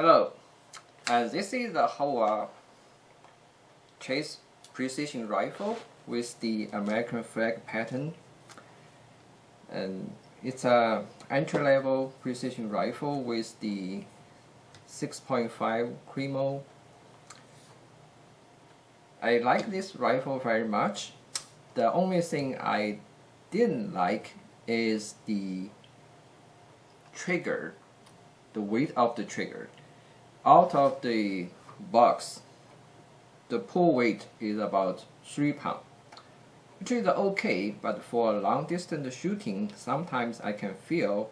Hello, this is the HOWA chase precision rifle with the American flag pattern, and it's a entry-level precision rifle with the 6.5 Cremo. I like this rifle very much. The only thing I didn't like is the trigger, the weight of the trigger. Out of the box, the pull weight is about 3 pounds, which is okay, but for long distance shooting, sometimes I can feel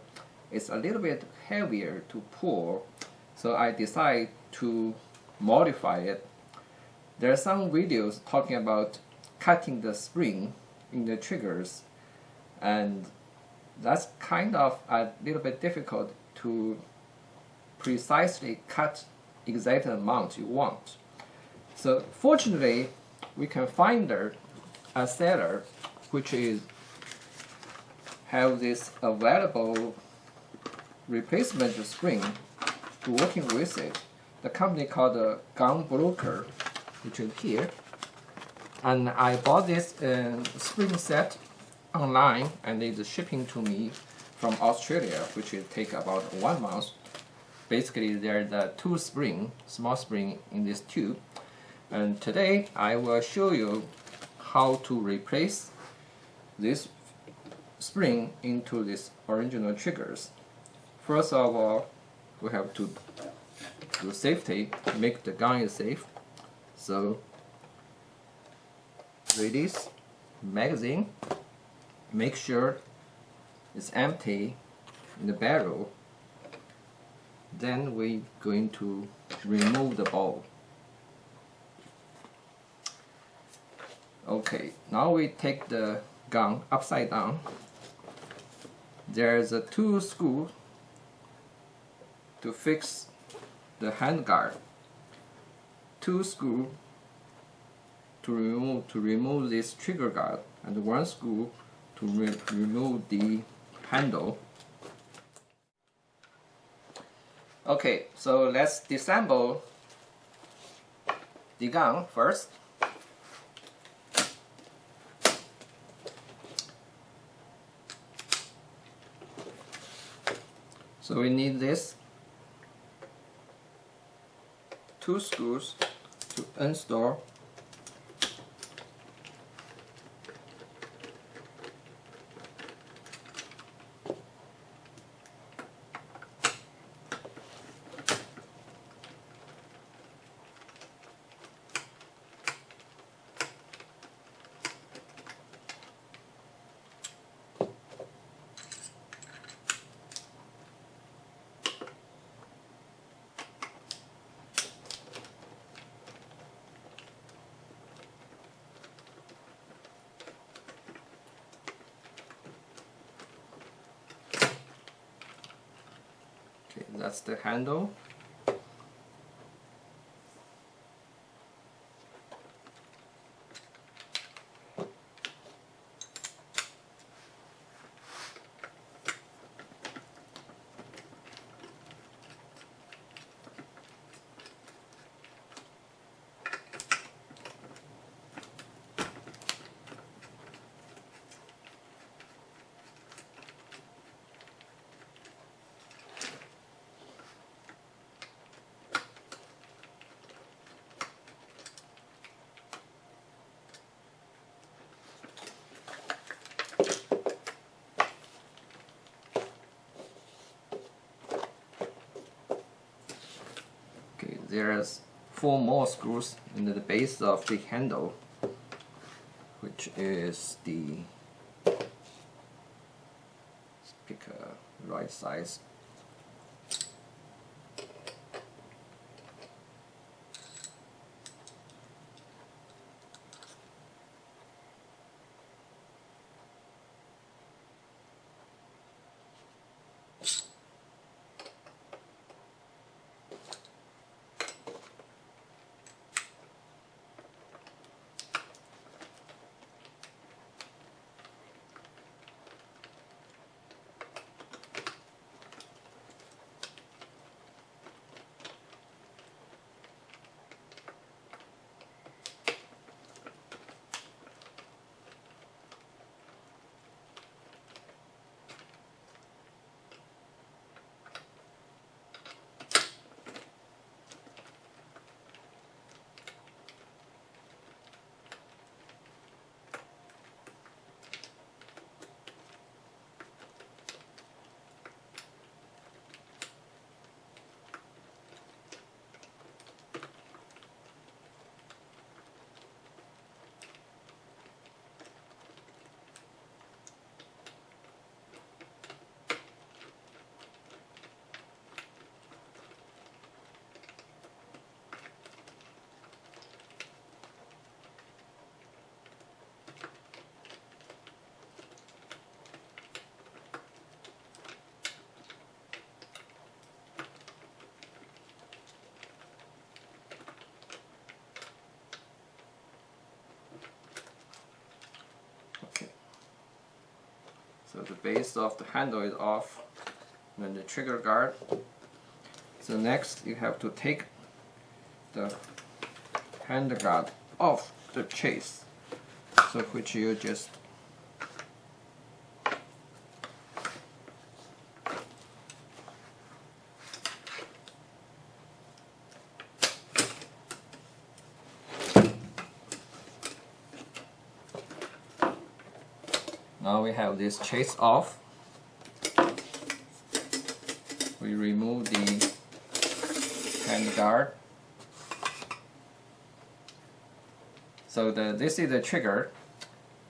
it's a little bit heavier to pull, so I decide to modify it. There are some videos talking about cutting the spring in the triggers, and that's kind of a little bit difficult to precisely cut exact amount you want. So fortunately, we can find a seller which is have this available replacement spring to working with it. The company called Gun Broker, which is here, and I bought this spring set online, and it's shipping to me from Australia, which will take about 1 month. Basically, there's a small spring in this tube, and today I will show you how to replace this spring into this original triggers. First of all, we have to do safety, make the gun is safe. So release magazine, make sure it's empty in the barrel. Then we're going to remove the ball. Okay, now we take the gun upside down. There's a 2 screws to fix the handguard, 2 screws to remove this trigger guard, and 1 screw to remove the handle. Okay, so let's disassemble the gun first. So we need this 2 screws to install. That's the handle. There's 4 more screws in the base of the handle, which is the, let's pick a right size. So the base of the handle is off, and then the trigger guard. So next you have to take the handle guard off the chase, so which you just now we have this chase off. We remove the hand guard. So this is the trigger.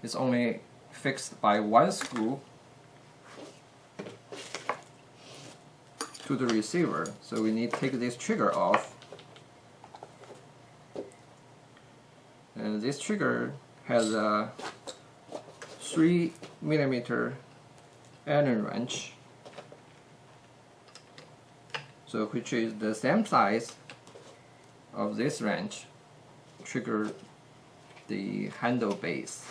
It's only fixed by one screw to the receiver. So we need to take this trigger off. And this trigger has a 3mm Allen wrench, so which is the same size of this wrench, trigger the handle base.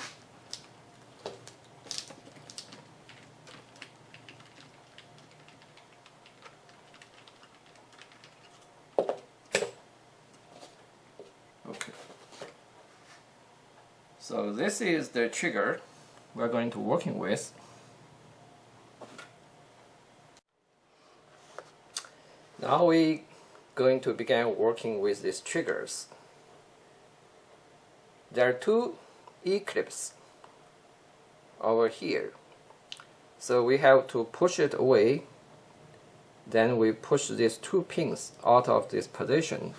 Okay. So this is the trigger we're going to working with. Now we going to begin working with these triggers. There are two E-clips over here, so we have to push it away. Then we push these two pins out of this position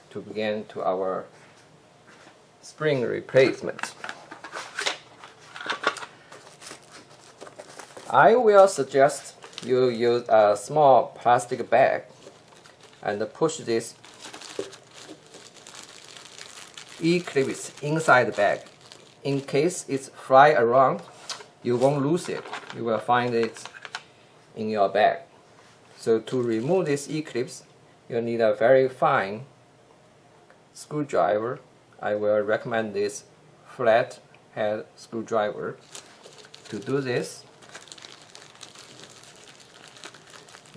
to begin to our spring replacement. I will suggest you use a small plastic bag and push this E-clips inside the bag. In case it's fly around, you won't lose it. You will find it in your bag. So to remove this E-clips, you need a very fine screwdriver. I will recommend this flat head screwdriver. To do this,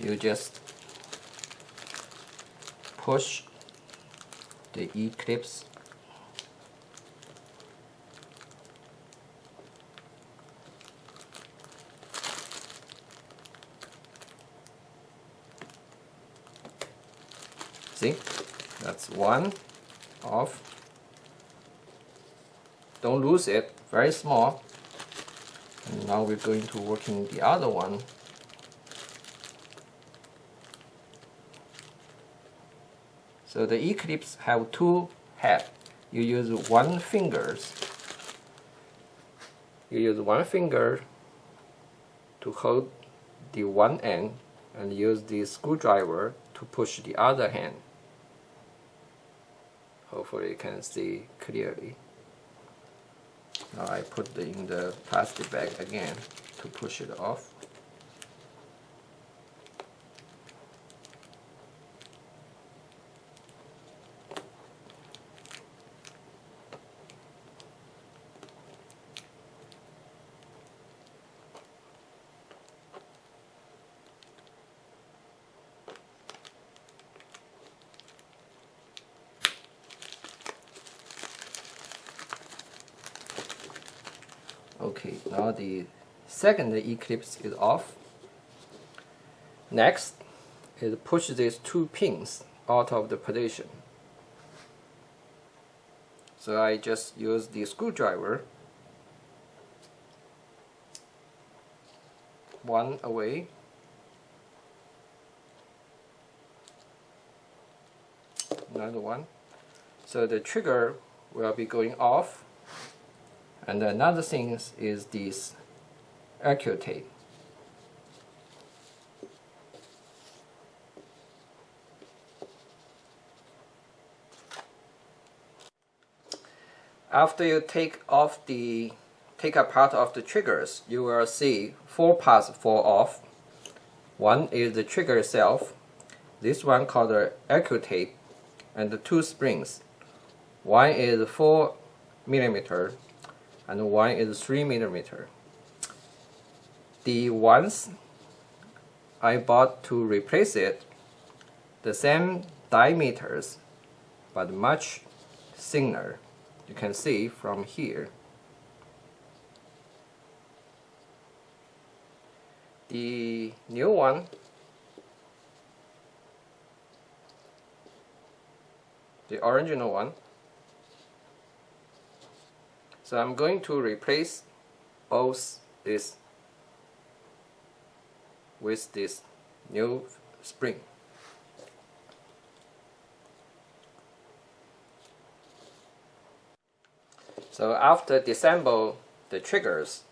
you just push the E-clips see, that's one off. Don't lose it, very small. And now we're going to working the other one. So the E-clips have two heads. You use one finger. You use one finger to hold the one end and use the screwdriver to push the other hand. Hopefully you can see clearly. Now I put it in the plastic bag again to push it off. Okay, now the second E-clips is off. Next is push these two pins out of the position. So I just use the screwdriver, one away, another one. So the trigger will be going off. And another thing is this tape. After you take apart of the triggers, you will see 4 parts fall off. One is the trigger itself. This one called the tape, and the 2 springs. One is 4mm. And one is 3mm. the ones I bought to replace it, the same diameters but much thinner. You can see from here. The new one, the original one. So I'm going to replace both this with this new spring. So after disassemble the triggers,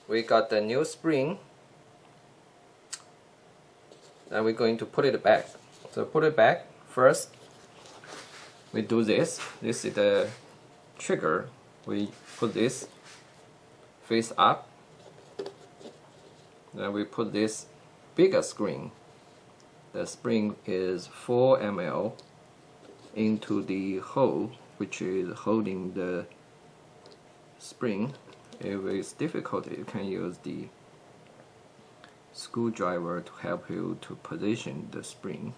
we got the new spring. Then we're going to put it back. So put it back first. We do this. This is the trigger. We put this face up. Then we put this bigger spring. The spring is 4 ml into the hole which is holding the spring. If it's difficult, you can use the screwdriver to help you to position the spring.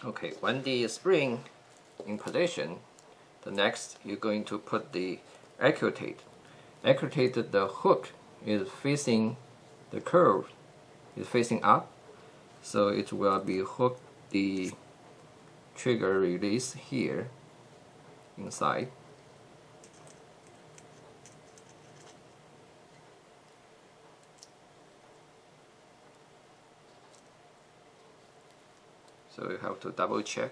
Okay, when the spring in position, the next you're going to put the accuratate. Accuratate, the hook is facing the curve, is facing up, so it will be hooked the trigger release here inside. So you have to double check.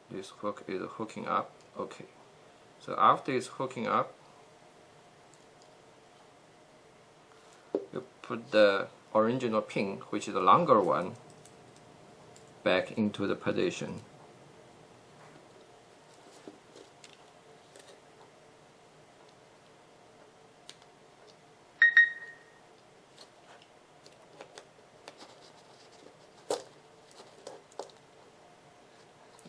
This hook is hooking up. Okay. So after it's hooking up, you put the original pin, which is the longer one, back into the position.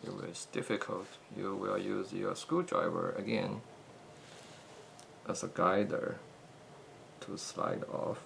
If it's difficult, you will use your screwdriver again as a guider to slide off.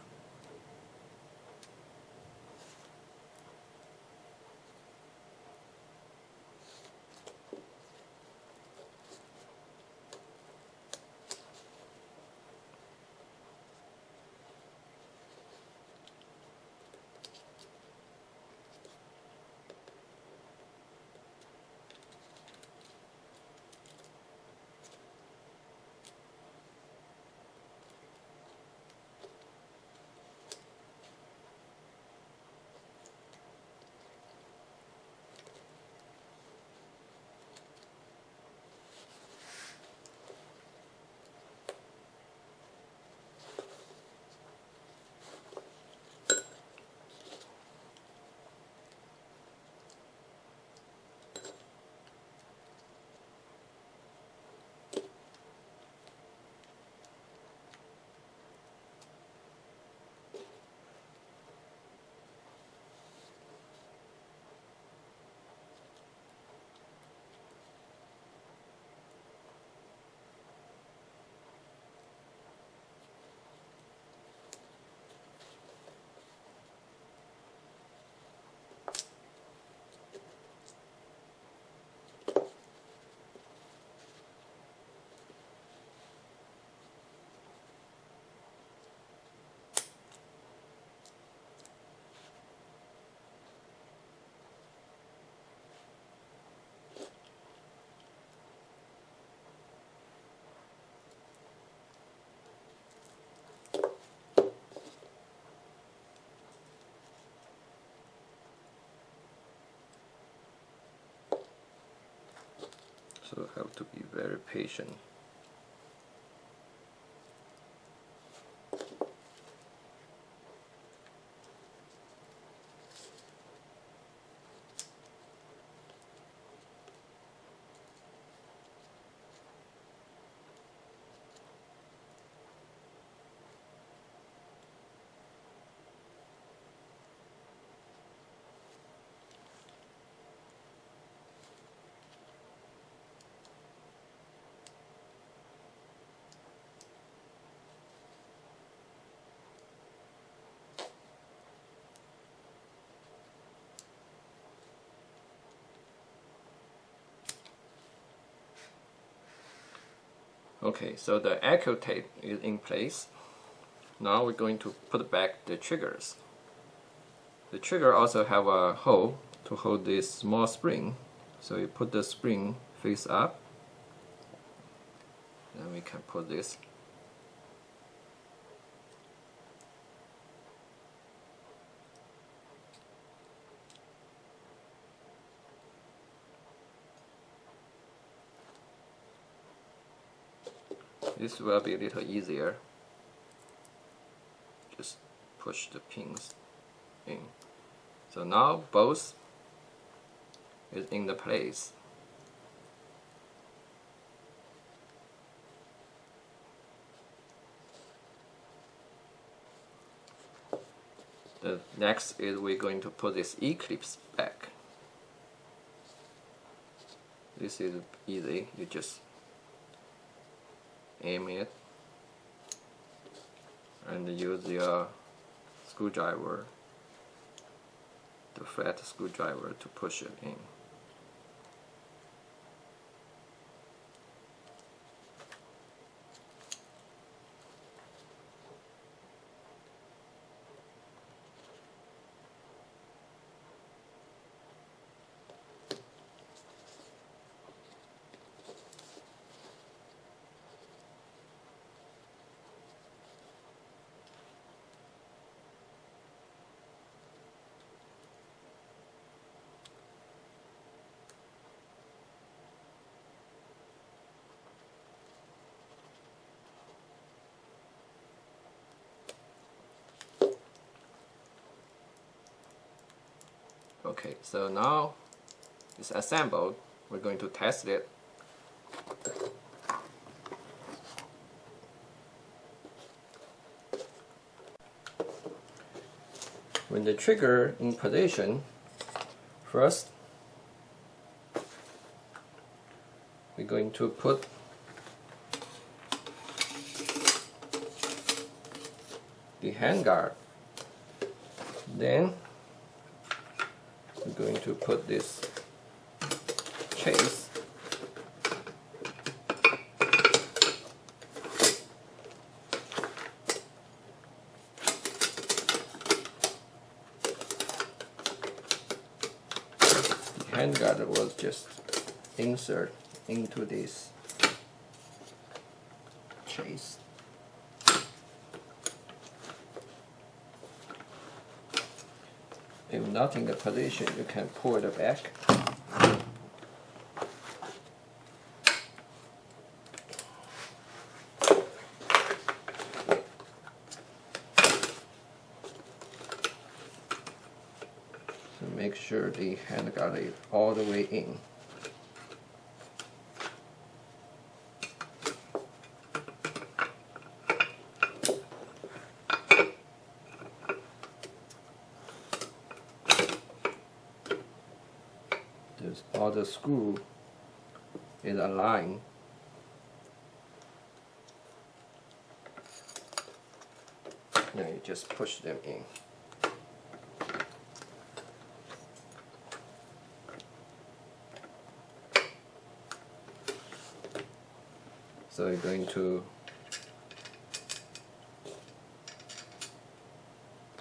So have to be very patient. Okay, so the echo tape is in place. Now we're going to put back the triggers. The trigger also have a hole to hold this small spring. So you put the spring face up. Then we can put this. This will be a little easier. Just push the pins in. So now both is in the place. The next is we're going to put this E-clips back. This is easy. You just aim it and use your screwdriver, the flat screwdriver, to push it in. Okay, so now it's assembled. We're going to test it. When the trigger in position, first we're going to put the handguard. Then we're going to put this chase. The handguard will just insert into this chase. If not in the position, you can pull it back. So make sure the handguard is all the way in. All the screw is aligned. Now you just push them in. So you're going to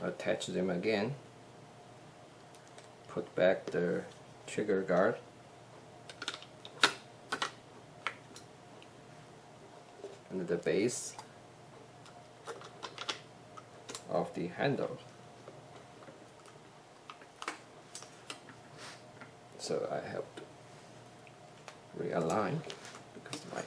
attach them again. Put back the trigger guard. And the base of the handle. So I have to realign because my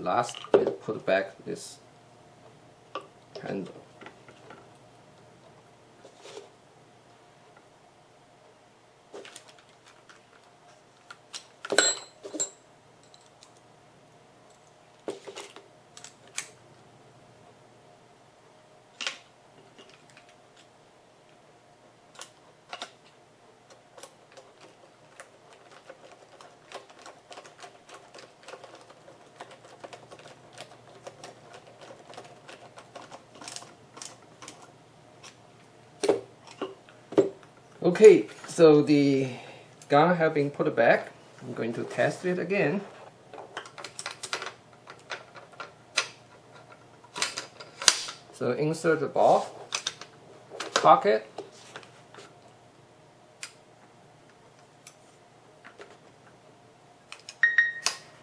last, we'll put back this handle. Okay, so the gun have been put back. I'm going to test it again. So insert the ball, pocket,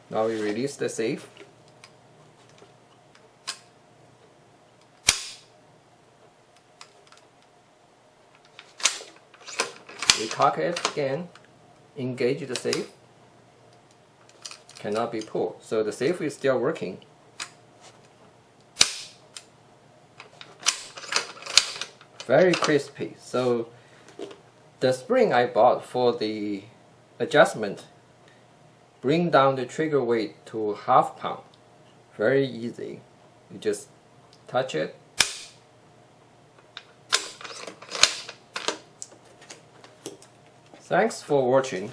now we release the safe. We cock it again, engage the safe, cannot be pulled, so the safe is still working. Very crispy. So the spring I bought for the adjustment bring down the trigger weight to ½ pound. Very easy. You just touch it. Thanks for watching.